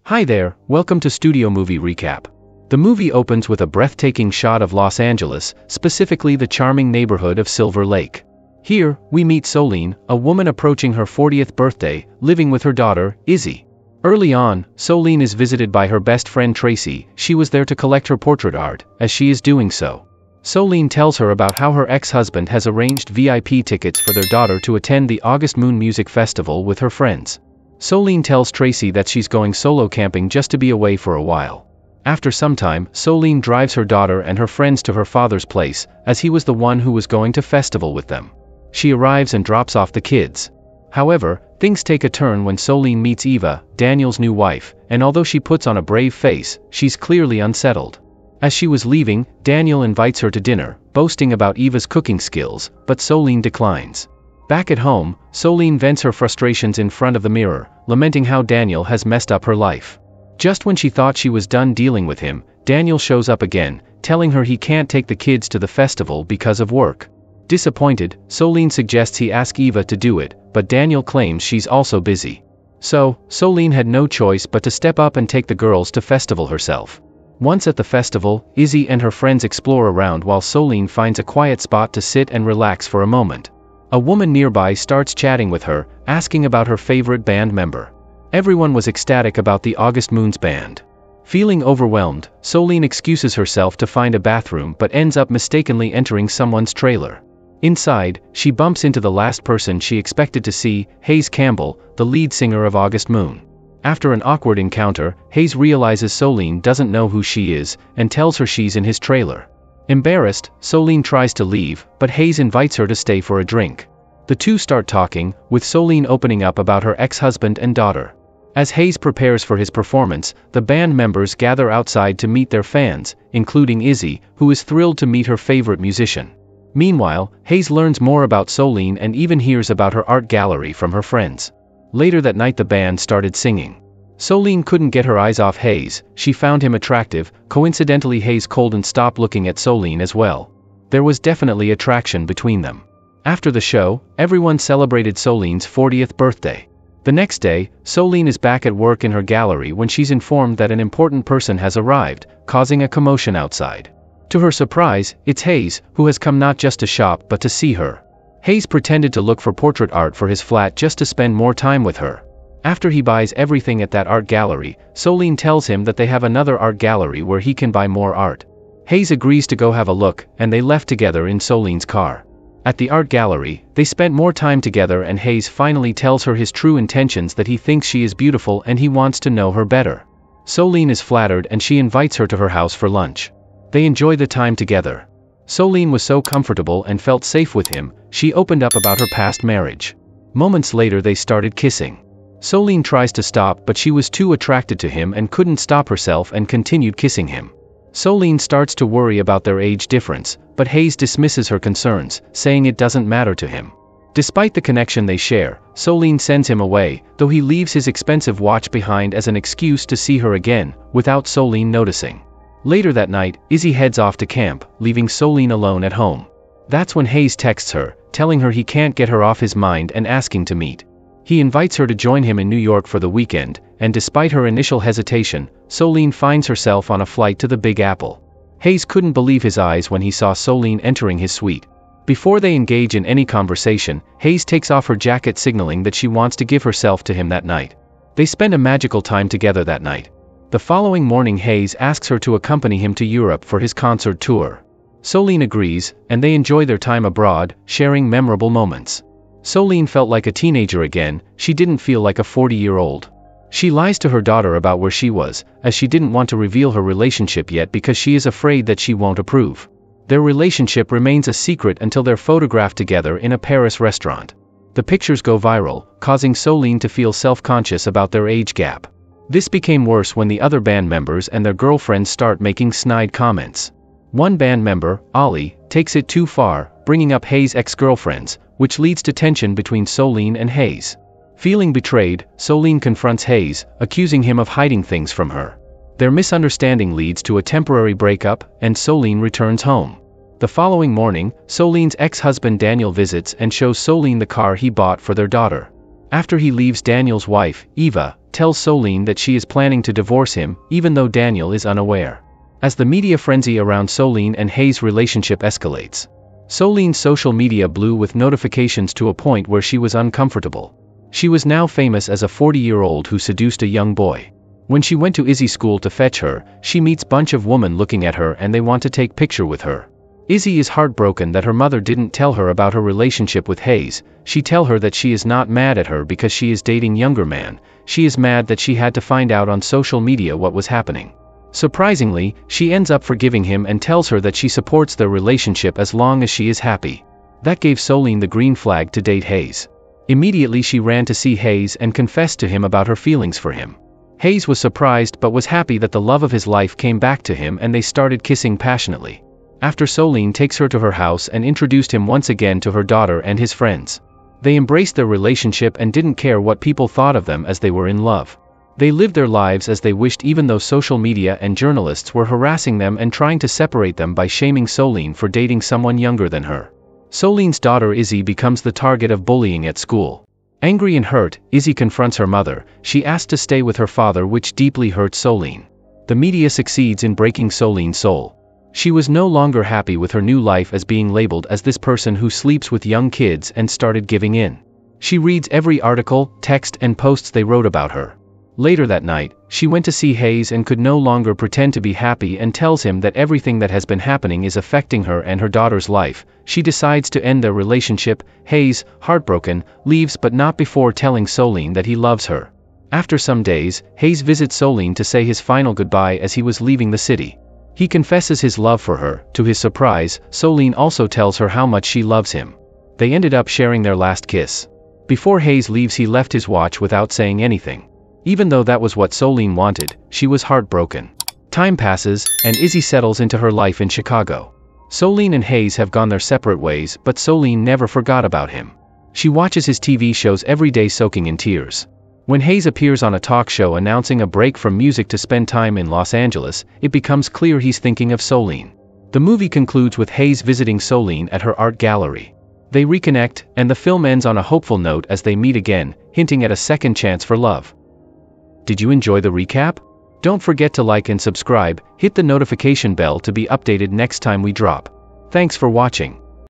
Hi there, welcome to Studio Movie Recap. The movie opens with a breathtaking shot of Los Angeles, specifically the charming neighborhood of Silver Lake. Here, we meet Soline, a woman approaching her 40th birthday, living with her daughter, Izzy. Early on, Soline is visited by her best friend Tracy. She was there to collect her portrait art. As she is doing so, Soline tells her about how her ex-husband has arranged VIP tickets for their daughter to attend the August Moon Music Festival with her friends. Soline tells Tracy that she's going solo camping just to be away for a while. After some time, Soline drives her daughter and her friends to her father's place, as he was the one who was going to festival with them. She arrives and drops off the kids. However, things take a turn when Soline meets Eva, Daniel's new wife, and although she puts on a brave face, she's clearly unsettled. As she was leaving, Daniel invites her to dinner, boasting about Eva's cooking skills, but Soline declines. Back at home, Soline vents her frustrations in front of the mirror, lamenting how Daniel has messed up her life. Just when she thought she was done dealing with him, Daniel shows up again, telling her he can't take the kids to the festival because of work. Disappointed, Soline suggests he ask Eva to do it, but Daniel claims she's also busy. So, Soline had no choice but to step up and take the girls to festival herself. Once at the festival, Izzy and her friends explore around while Soline finds a quiet spot to sit and relax for a moment. A woman nearby starts chatting with her, asking about her favorite band member. Everyone was ecstatic about the August Moon's band. Feeling overwhelmed, Soline excuses herself to find a bathroom but ends up mistakenly entering someone's trailer. Inside, she bumps into the last person she expected to see, Hayes Campbell, the lead singer of August Moon. After an awkward encounter, Hayes realizes Soline doesn't know who she is, and tells her she's in his trailer. Embarrassed, Soline tries to leave, but Hayes invites her to stay for a drink. The two start talking, with Soline opening up about her ex-husband and daughter. As Hayes prepares for his performance, the band members gather outside to meet their fans, including Izzy, who is thrilled to meet her favorite musician. Meanwhile, Hayes learns more about Soline and even hears about her art gallery from her friends. Later that night the band started singing. Soline couldn't get her eyes off Hayes. She found him attractive. Coincidentally, Hayes couldn't stop looking at Soline as well. There was definitely attraction between them. After the show, everyone celebrated Soline's 40th birthday. The next day, Soline is back at work in her gallery when she's informed that an important person has arrived, causing a commotion outside. To her surprise, it's Hayes, who has come not just to shop but to see her. Hayes pretended to look for portrait art for his flat just to spend more time with her. After he buys everything at that art gallery, Soline tells him that they have another art gallery where he can buy more art. Hayes agrees to go have a look, and they left together in Soline's car. At the art gallery, they spent more time together and Hayes finally tells her his true intentions, that he thinks she is beautiful and he wants to know her better. Soline is flattered and she invites her to her house for lunch. They enjoy the time together. Soline was so comfortable and felt safe with him, she opened up about her past marriage. Moments later they started kissing. Soline tries to stop but she was too attracted to him and couldn't stop herself and continued kissing him. Soline starts to worry about their age difference, but Hayes dismisses her concerns, saying it doesn't matter to him. Despite the connection they share, Soline sends him away, though he leaves his expensive watch behind as an excuse to see her again, without Soline noticing. Later that night, Izzy heads off to camp, leaving Soline alone at home. That's when Hayes texts her, telling her he can't get her off his mind and asking to meet. He invites her to join him in New York for the weekend, and despite her initial hesitation, Soline finds herself on a flight to the Big Apple. Hayes couldn't believe his eyes when he saw Soline entering his suite. Before they engage in any conversation, Hayes takes off her jacket, signaling that she wants to give herself to him that night. They spend a magical time together that night. The following morning Hayes asks her to accompany him to Europe for his concert tour. Soline agrees, and they enjoy their time abroad, sharing memorable moments. Soline felt like a teenager again. She didn't feel like a 40-year-old. She lies to her daughter about where she was, as she didn't want to reveal her relationship yet because she is afraid that she won't approve. Their relationship remains a secret until they're photographed together in a Paris restaurant. The pictures go viral, causing Soline to feel self-conscious about their age gap. This became worse when the other band members and their girlfriends start making snide comments. One band member, Ollie, takes it too far, bringing up Hayes' ex-girlfriends, which leads to tension between Soline and Hayes. Feeling betrayed, Soline confronts Hayes, accusing him of hiding things from her. Their misunderstanding leads to a temporary breakup, and Soline returns home. The following morning, Soline's ex-husband Daniel visits and shows Soline the car he bought for their daughter. After he leaves, Daniel's wife, Eva, tells Soline that she is planning to divorce him, even though Daniel is unaware. As the media frenzy around Soline and Hayes' relationship escalates, Soline's social media blew with notifications to a point where she was uncomfortable. She was now famous as a 40-year-old who seduced a young boy. When she went to Izzy's school to fetch her, she meets bunch of women looking at her and they want to take picture with her. Izzy is heartbroken that her mother didn't tell her about her relationship with Hayes. She tell her that she is not mad at her because she is dating younger man, she is mad that she had to find out on social media what was happening. Surprisingly, she ends up forgiving him and tells her that she supports their relationship as long as she is happy. That gave Soline the green flag to date Hayes. Immediately she ran to see Hayes and confessed to him about her feelings for him. Hayes was surprised but was happy that the love of his life came back to him and they started kissing passionately. After Soline takes her to her house and introduced him once again to her daughter and his friends. They embraced their relationship and didn't care what people thought of them as they were in love. They lived their lives as they wished even though social media and journalists were harassing them and trying to separate them by shaming Soline for dating someone younger than her. Soline's daughter Izzy becomes the target of bullying at school. Angry and hurt, Izzy confronts her mother. She asks to stay with her father, which deeply hurts Soline. The media succeeds in breaking Soline's soul. She was no longer happy with her new life as being labeled as this person who sleeps with young kids and started giving in. She reads every article, text and posts they wrote about her. Later that night, she went to see Hayes and could no longer pretend to be happy and tells him that everything that has been happening is affecting her and her daughter's life. She decides to end their relationship. Hayes, heartbroken, leaves but not before telling Soline that he loves her. After some days, Hayes visits Soline to say his final goodbye as he was leaving the city. He confesses his love for her. To his surprise, Soline also tells her how much she loves him. They ended up sharing their last kiss. Before Hayes leaves, he left his watch without saying anything. Even though that was what Soline wanted, she was heartbroken. Time passes, and Izzy settles into her life in Chicago. Soline and Hayes have gone their separate ways, but Soline never forgot about him. She watches his TV shows every day soaking in tears. When Hayes appears on a talk show announcing a break from music to spend time in Los Angeles, it becomes clear he's thinking of Soline. The movie concludes with Hayes visiting Soline at her art gallery. They reconnect, and the film ends on a hopeful note as they meet again, hinting at a second chance for love. Did you enjoy the recap? Don't forget to like and subscribe, hit the notification bell to be updated next time we drop. Thanks for watching.